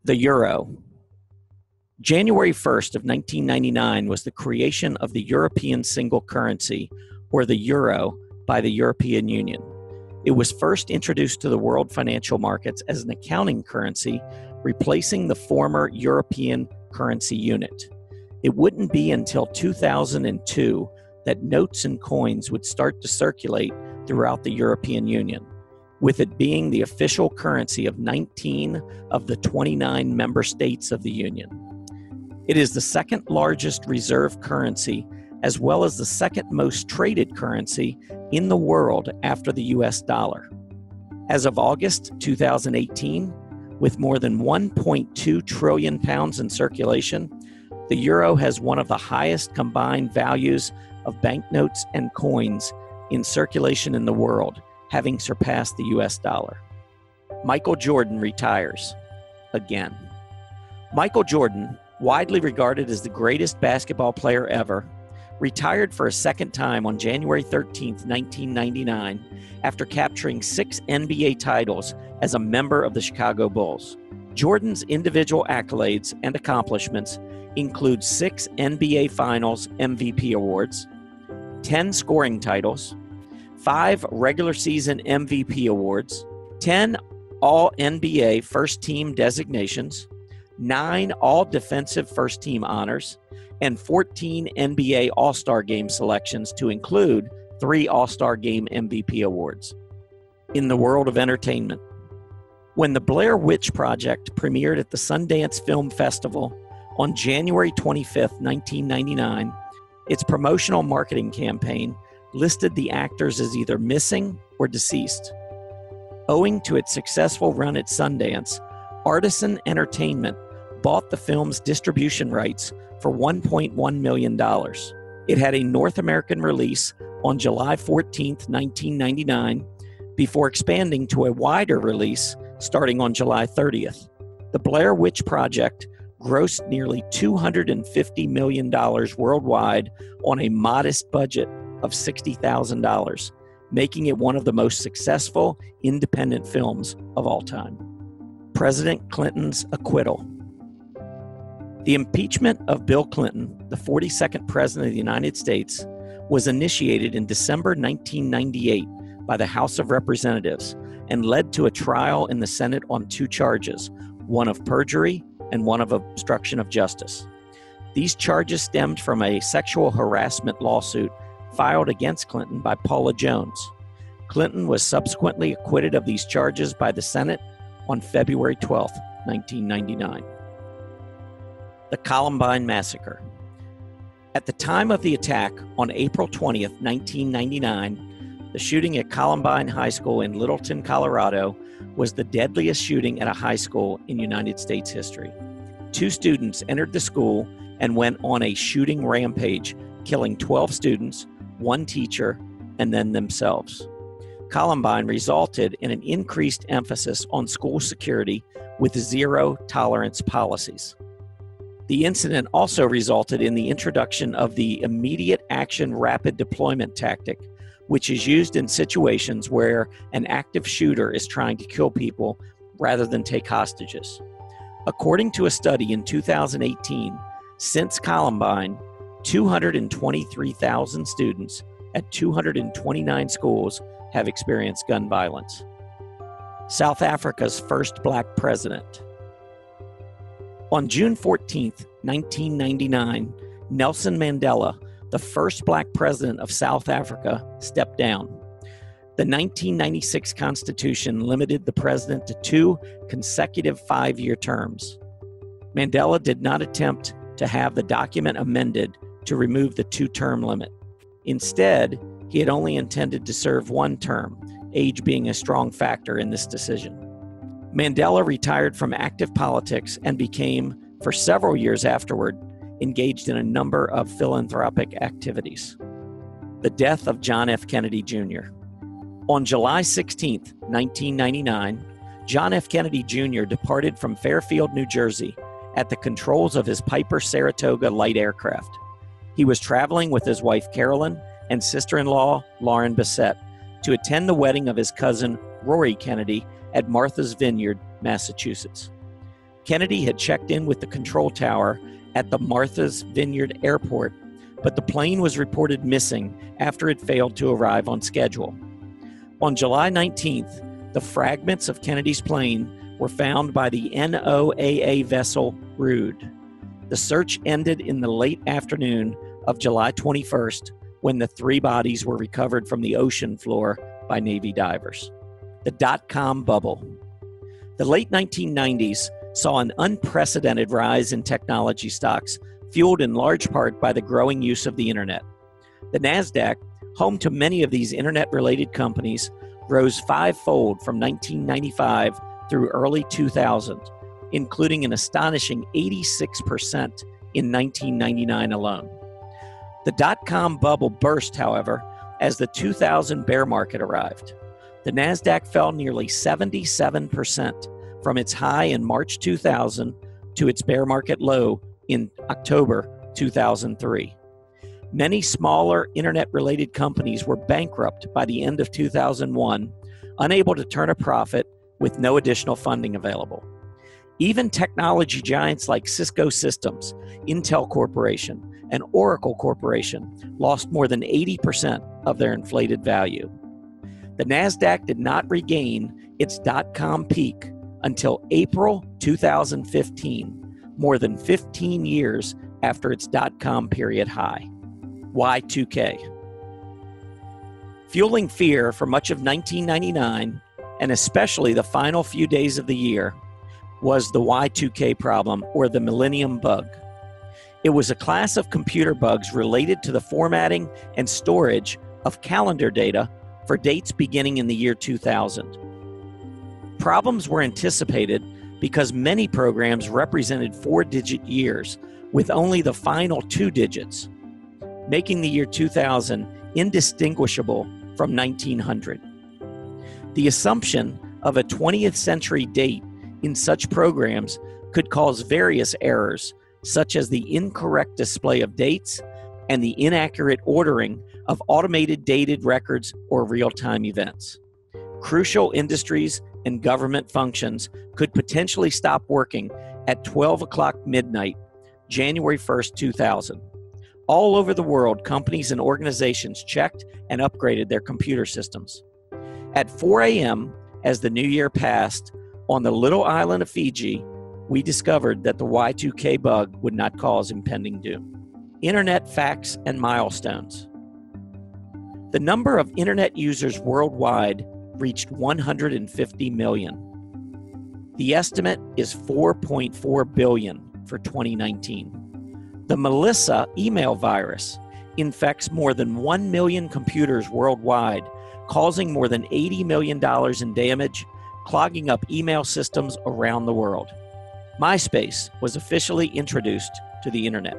The euro. January 1st of 1999 was the creation of the European single currency, or the euro, by the European Union. It was first introduced to the world financial markets as an accounting currency, replacing the former European currency unit. It wouldn't be until 2002 that notes and coins would start to circulate throughout the European Union, with it being the official currency of 19 of the 29 member states of the Union. It is the second largest reserve currency, as well as the second most traded currency in the world after the US dollar. As of August 2018, with more than 1.2 trillion pounds in circulation, the euro has one of the highest combined values of banknotes and coins in circulation in the world, having surpassed the US dollar. Michael Jordan retires again. Michael Jordan, widely regarded as the greatest basketball player ever, retired for a second time on January 13, 1999, after capturing 6 NBA titles as a member of the Chicago Bulls. Jordan's individual accolades and accomplishments include 6 NBA Finals MVP awards, 10 scoring titles, 5 regular season MVP awards, 10 All-NBA First Team designations, 9 All-Defensive First Team honors, and 14 NBA All-Star Game selections, to include 3 All-Star Game MVP awards. In the world of entertainment, when the Blair Witch Project premiered at the Sundance Film Festival on January 25, 1999, its promotional marketing campaign listed the actors as either missing or deceased. Owing to its successful run at Sundance, Artisan Entertainment bought the film's distribution rights for $1.1 million. It had a North American release on July 14, 1999, before expanding to a wider release starting on July 30th. The Blair Witch Project grossed nearly $250 million worldwide on a modest budget of $60,000, making it one of the most successful independent films of all time. President Clinton's acquittal. The impeachment of Bill Clinton, the 42nd President of the United States, was initiated in December 1998 by the House of Representatives and led to a trial in the Senate on 2 charges, one of perjury and one of obstruction of justice. These charges stemmed from a sexual harassment lawsuit filed against Clinton by Paula Jones. Clinton was subsequently acquitted of these charges by the Senate on February 12, 1999. The Columbine massacre. At the time of the attack on April 20, 1999, the shooting at Columbine High School in Littleton, Colorado, was the deadliest shooting at a high school in United States history. 2 students entered the school and went on a shooting rampage, killing 12 students, 1 teacher, and then themselves. Columbine resulted in an increased emphasis on school security with zero-tolerance policies. The incident also resulted in the introduction of the immediate action rapid deployment tactic, which is used in situations where an active shooter is trying to kill people rather than take hostages. According to a study in 2018, since Columbine, 223,000 students at 229 schools have experienced gun violence. South Africa's first black president. On June 14, 1999, Nelson Mandela, the first black president of South Africa, stepped down. The 1996 Constitution limited the president to 2 consecutive 5-year terms. Mandela did not attempt to have the document amended to remove the 2-term limit. Instead, he had only intended to serve 1 term, age being a strong factor in this decision. Mandela retired from active politics and became, for several years afterward, engaged in a number of philanthropic activities. The death of John F. Kennedy Jr. On July 16, 1999, John F. Kennedy Jr. departed from Fairfield, New Jersey, at the controls of his Piper Saratoga light aircraft. He was traveling with his wife Carolyn and sister-in-law Lauren Bissett to attend the wedding of his cousin Rory Kennedy at Martha's Vineyard, Massachusetts. Kennedy had checked in with the control tower at the Martha's Vineyard Airport, but the plane was reported missing after it failed to arrive on schedule. On July 19th, the fragments of Kennedy's plane were found by the NOAA vessel Rude. The search ended in the late afternoon of July 21st when the 3 bodies were recovered from the ocean floor by Navy divers. The dot-com bubble. The late 1990s saw an unprecedented rise in technology stocks, fueled in large part by the growing use of the internet. The NASDAQ, home to many of these internet-related companies, rose 5-fold from 1995 through early 2000, including an astonishing 86% in 1999 alone. The dot-com bubble burst, however, as the 2000 bear market arrived. The NASDAQ fell nearly 77% from its high in March 2000 to its bear market low in October 2003. Many smaller internet-related companies were bankrupt by the end of 2001, unable to turn a profit with no additional funding available. Even technology giants like Cisco Systems, Intel Corporation, and Oracle Corporation lost more than 80% of their inflated value. The NASDAQ did not regain its dot-com peak until April 2015, more than 15 years after its dot-com period high. Y2K. Fueling fear for much of 1999, and especially the final few days of the year, was the Y2K problem, or the Millennium Bug. It was a class of computer bugs related to the formatting and storage of calendar data for dates beginning in the year 2000. Problems were anticipated because many programs represented 4-digit years with only the final 2 digits, making the year 2000 indistinguishable from 1900. The assumption of a 20th century date in such programs could cause various errors, such as the incorrect display of dates and the inaccurate ordering of automated dated records or real-time events. Crucial industries and government functions could potentially stop working at 12 o'clock midnight, January 1st, 2000. All over the world, companies and organizations checked and upgraded their computer systems. At 4 a.m., as the new year passed, on the little island of Fiji, we discovered that the Y2K bug would not cause impending doom. Internet facts and milestones. The number of internet users worldwide reached 150 million. The estimate is 4.4 billion for 2019. The Melissa email virus infects more than 1 million computers worldwide, causing more than $80 million in damage, clogging up email systems around the world. MySpace was officially introduced to the internet.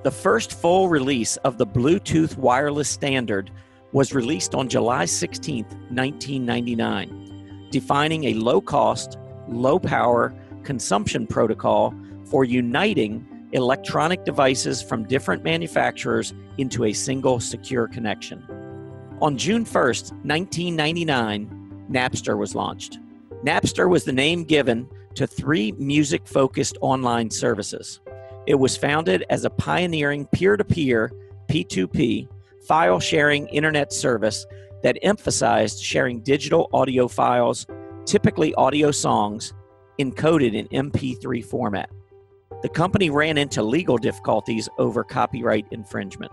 The first full release of the Bluetooth wireless standard was released on July 16, 1999, defining a low-cost, low-power consumption protocol for uniting electronic devices from different manufacturers into a single secure connection. On June 1, 1999, Napster was launched. Napster was the name given to 3 music-focused online services. It was founded as a pioneering peer-to-peer, P2P, file-sharing internet service that emphasized sharing digital audio files, typically audio songs, encoded in MP3 format. The company ran into legal difficulties over copyright infringement.